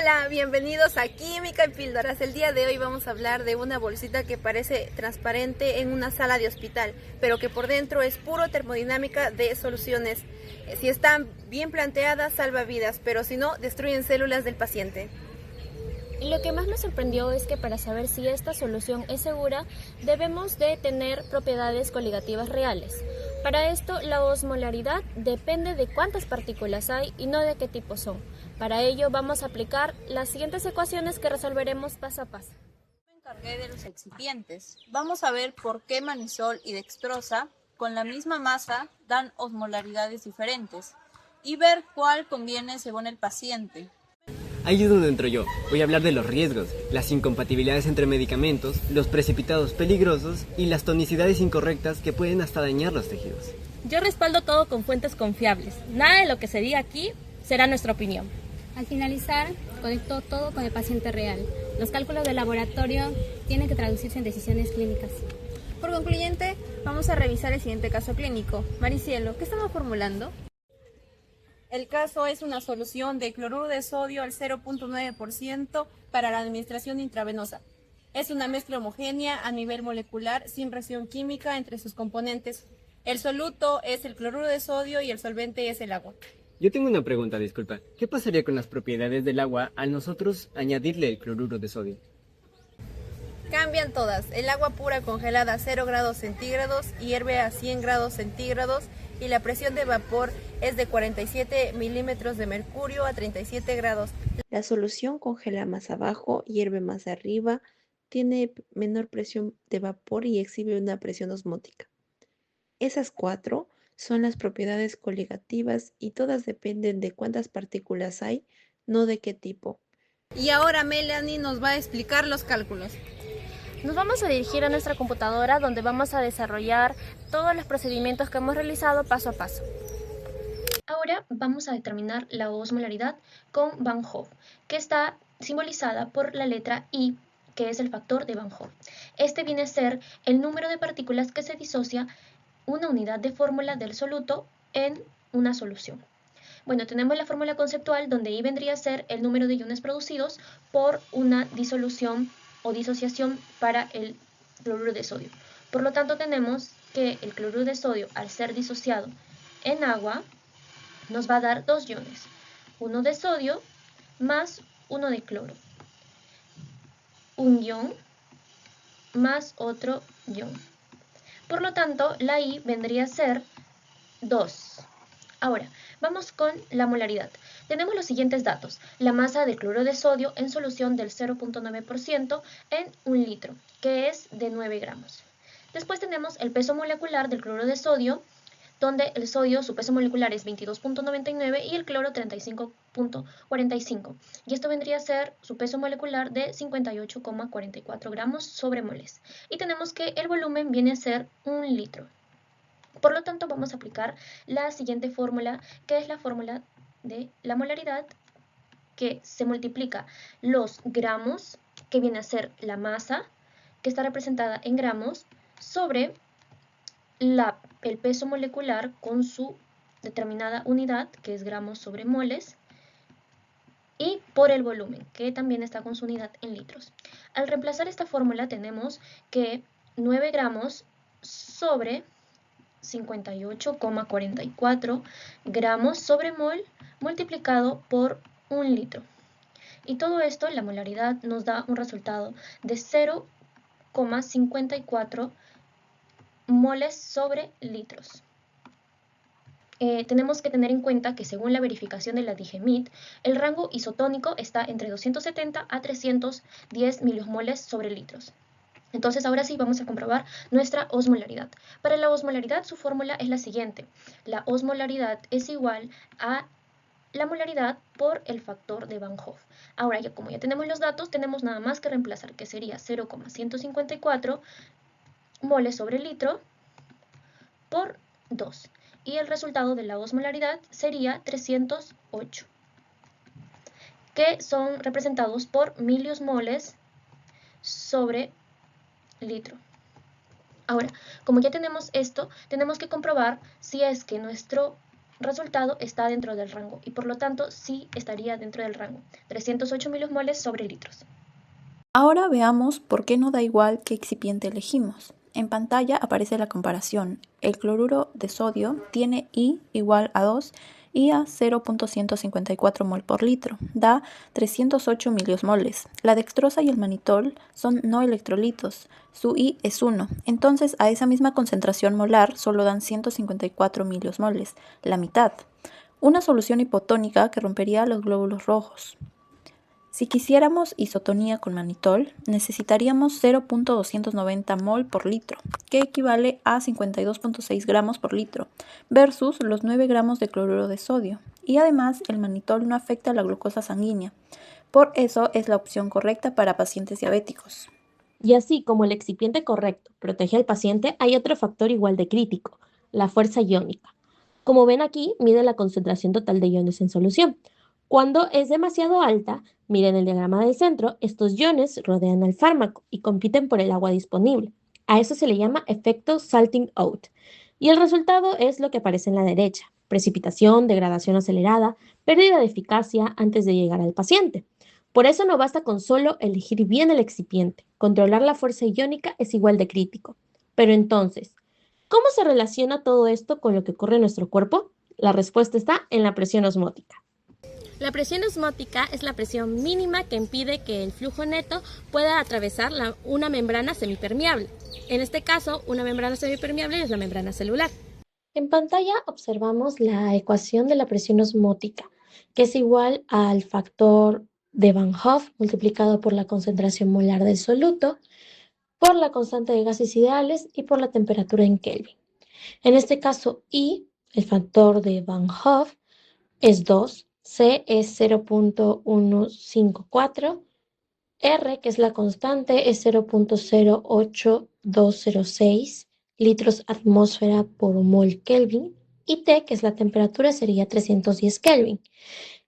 Hola, bienvenidos a Química en Píldoras. El día de hoy vamos a hablar de una bolsita que parece transparente en una sala de hospital, pero que por dentro es puro termodinámica de soluciones. Si están bien planteadas, salva vidas, pero si no, destruyen células del paciente. Lo que más me sorprendió es que para saber si esta solución es segura, debemos de tener propiedades coligativas reales. Para esto, la osmolaridad depende de cuántas partículas hay y no de qué tipo son. Para ello, vamos a aplicar las siguientes ecuaciones que resolveremos paso a paso. Me encargué de los excipientes. Vamos a ver por qué manisol y dextrosa, con la misma masa, dan osmolaridades diferentes y ver cuál conviene según el paciente. Ahí es donde entro yo. Voy a hablar de los riesgos, las incompatibilidades entre medicamentos, los precipitados peligrosos y las tonicidades incorrectas que pueden hasta dañar los tejidos. Yo respaldo todo con fuentes confiables. Nada de lo que se diga aquí será nuestra opinión. Al finalizar, conecto todo con el paciente real. Los cálculos de laboratorio tienen que traducirse en decisiones clínicas. Por concluyente, vamos a revisar el siguiente caso clínico. Maricielo, ¿qué estamos formulando? El caso es una solución de cloruro de sodio al 0.9% para la administración intravenosa. Es una mezcla homogénea a nivel molecular sin reacción química entre sus componentes. El soluto es el cloruro de sodio y el solvente es el agua. Yo tengo una pregunta, disculpa. ¿Qué pasaría con las propiedades del agua al nosotros añadirle el cloruro de sodio? Cambian todas. El agua pura congelada a 0 grados centígrados hierve a 100 grados centígrados y la presión de vapor es de 47 milímetros de mercurio a 37 grados. La solución congela más abajo, hierve más arriba, tiene menor presión de vapor y exhibe una presión osmótica. Esas cuatro son las propiedades coligativas y todas dependen de cuántas partículas hay, no de qué tipo. Y ahora Melanie nos va a explicar los cálculos. Nos vamos a dirigir a nuestra computadora donde vamos a desarrollar todos los procedimientos que hemos realizado paso a paso. Ahora vamos a determinar la osmolaridad con Van Hoff, que está simbolizada por la letra I, que es el factor de Van Hoff. Este viene a ser el número de partículas que se disocia una unidad de fórmula del soluto en una solución. Bueno, tenemos la fórmula conceptual donde I vendría a ser el número de iones producidos por una disolución o disociación para el cloruro de sodio. Por lo tanto, tenemos que el cloruro de sodio, al ser disociado en agua, nos va a dar dos iones, uno de sodio más uno de cloro. Un ion más otro ion. Por lo tanto, la I vendría a ser 2. Ahora, vamos con la molaridad. Tenemos los siguientes datos. La masa del cloruro de sodio en solución del 0.9% en 1 litro, que es de 9 gramos. Después tenemos el peso molecular del cloruro de sodio, donde el sodio, su peso molecular es 22.99 y el cloro 35.45. Y esto vendría a ser su peso molecular de 58,44 gramos sobre moles. Y tenemos que el volumen viene a ser 1 litro. Por lo tanto, vamos a aplicar la siguiente fórmula, que es la fórmula de la molaridad, que se multiplica los gramos, que viene a ser la masa, que está representada en gramos, sobre el peso molecular con su determinada unidad, que es gramos sobre moles, y por el volumen, que también está con su unidad en litros. Al reemplazar esta fórmula tenemos que 9 gramos sobre 58,44 gramos sobre mol multiplicado por 1 litro. Y todo esto, la molaridad, nos da un resultado de 0,54 moles sobre litros. Tenemos que tener en cuenta que según la verificación de la Digemit, el rango isotónico está entre 270 a 310 milimoles sobre litros. Entonces ahora sí vamos a comprobar nuestra osmolaridad. Para la osmolaridad su fórmula es la siguiente. La osmolaridad es igual a la molaridad por el factor de Van Hoff. Ahora como ya tenemos los datos, tenemos nada más que reemplazar, que sería 0,154 moles sobre litro por 2. Y el resultado de la osmolaridad sería 308, que son representados por miliosmoles sobre litro. Ahora, como ya tenemos esto, tenemos que comprobar si es que nuestro resultado está dentro del rango y por lo tanto sí estaría dentro del rango, 308 miliosmoles sobre litros. Ahora veamos por qué no da igual qué excipiente elegimos. En pantalla aparece la comparación. El cloruro de sodio tiene I igual a 2 y a 0.154 mol por litro, da 308 miliosmoles. La dextrosa y el manitol son no electrolitos, su I es 1, entonces a esa misma concentración molar solo dan 154 miliosmoles, la mitad. Una solución hipotónica que rompería los glóbulos rojos. Si quisiéramos isotonía con manitol, necesitaríamos 0.290 mol por litro, que equivale a 52.6 gramos por litro, versus los 9 gramos de cloruro de sodio. Y además, el manitol no afecta a la glucosa sanguínea. Por eso es la opción correcta para pacientes diabéticos. Y así como el excipiente correcto protege al paciente, hay otro factor igual de crítico, la fuerza iónica. Como ven aquí, mide la concentración total de iones en solución. Cuando es demasiado alta, miren el diagrama del centro, estos iones rodean al fármaco y compiten por el agua disponible. A eso se le llama efecto salting out. Y el resultado es lo que aparece en la derecha: precipitación, degradación acelerada, pérdida de eficacia antes de llegar al paciente. Por eso no basta con solo elegir bien el excipiente. Controlar la fuerza iónica es igual de crítico. Pero entonces, ¿cómo se relaciona todo esto con lo que ocurre en nuestro cuerpo? La respuesta está en la presión osmótica. La presión osmótica es la presión mínima que impide que el flujo neto pueda atravesar una membrana semipermeable. En este caso, una membrana semipermeable es la membrana celular. En pantalla observamos la ecuación de la presión osmótica, que es igual al factor de Van Hoff multiplicado por la concentración molar del soluto, por la constante de gases ideales y por la temperatura en Kelvin. En este caso, I, el factor de Van Hoff, es 2. C es 0.154, R, que es la constante, es 0.08206 litros atmósfera por mol Kelvin, y T, que es la temperatura, sería 310 Kelvin,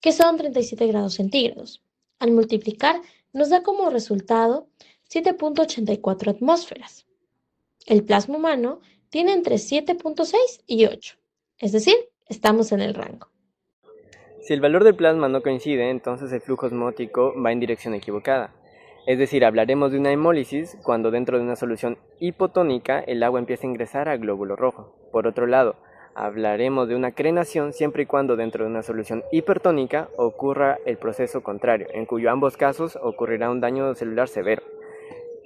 que son 37 grados centígrados. Al multiplicar, nos da como resultado 7.84 atmósferas. El plasma humano tiene entre 7.6 y 8, es decir, estamos en el rango. Si el valor del plasma no coincide, entonces el flujo osmótico va en dirección equivocada. Es decir, hablaremos de una hemólisis cuando dentro de una solución hipotónica el agua empieza a ingresar al glóbulo rojo. Por otro lado, hablaremos de una crenación siempre y cuando dentro de una solución hipertónica ocurra el proceso contrario, en cuyo ambos casos ocurrirá un daño celular severo.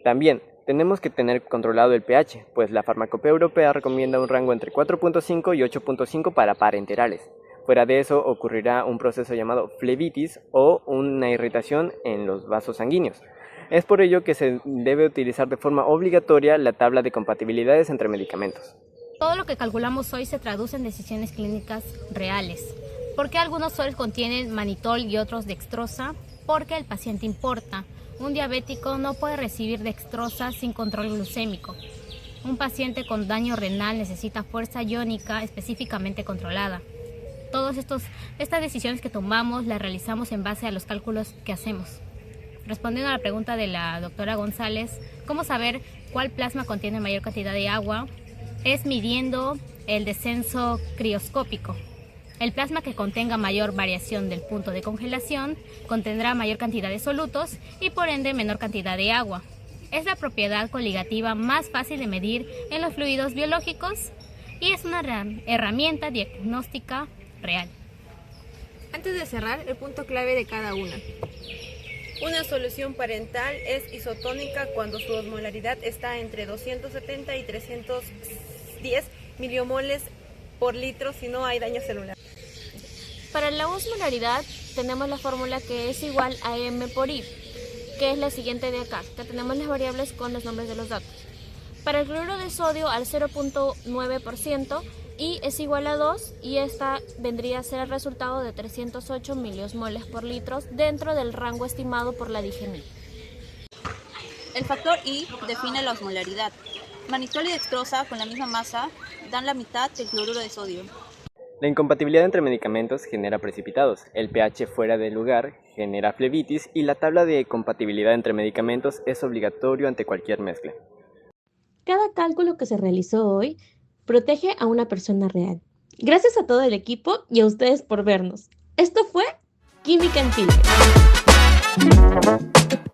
También tenemos que tener controlado el pH, pues la Farmacopea Europea recomienda un rango entre 4.5 y 8.5 para parenterales. Fuera de eso ocurrirá un proceso llamado flebitis o una irritación en los vasos sanguíneos. Es por ello que se debe utilizar de forma obligatoria la tabla de compatibilidades entre medicamentos. Todo lo que calculamos hoy se traduce en decisiones clínicas reales. ¿Por qué algunos soles contienen manitol y otros dextrosa? Porque el paciente importa. Un diabético no puede recibir dextrosa sin control glucémico. Un paciente con daño renal necesita fuerza iónica específicamente controlada. Todas estas decisiones que tomamos las realizamos en base a los cálculos que hacemos. Respondiendo a la pregunta de la doctora González, ¿cómo saber cuál plasma contiene mayor cantidad de agua? Es midiendo el descenso crioscópico. El plasma que contenga mayor variación del punto de congelación contendrá mayor cantidad de solutos y por ende menor cantidad de agua. Es la propiedad coligativa más fácil de medir en los fluidos biológicos y es una herramienta diagnóstica real. Antes de cerrar, el punto clave de cada una. Una solución parental es isotónica cuando su osmolaridad está entre 270 y 310 miliomoles por litro si no hay daño celular. Para la osmolaridad tenemos la fórmula que es igual a M por I, que es la siguiente de acá, que tenemos las variables con los nombres de los datos. Para el cloruro de sodio al 0.9%, I es igual a 2 y esta vendría a ser el resultado de 308 miliosmoles por litro dentro del rango estimado por la DIGEMI. El factor I define la osmolaridad. Manitol y dextrosa con la misma masa dan la mitad del cloruro de sodio. La incompatibilidad entre medicamentos genera precipitados, el pH fuera de lugar genera flebitis y la tabla de compatibilidad entre medicamentos es obligatorio ante cualquier mezcla. Cada cálculo que se realizó hoy protege a una persona real Gracias a todo el equipo y a ustedes por vernos. Esto fue Química en Filtro.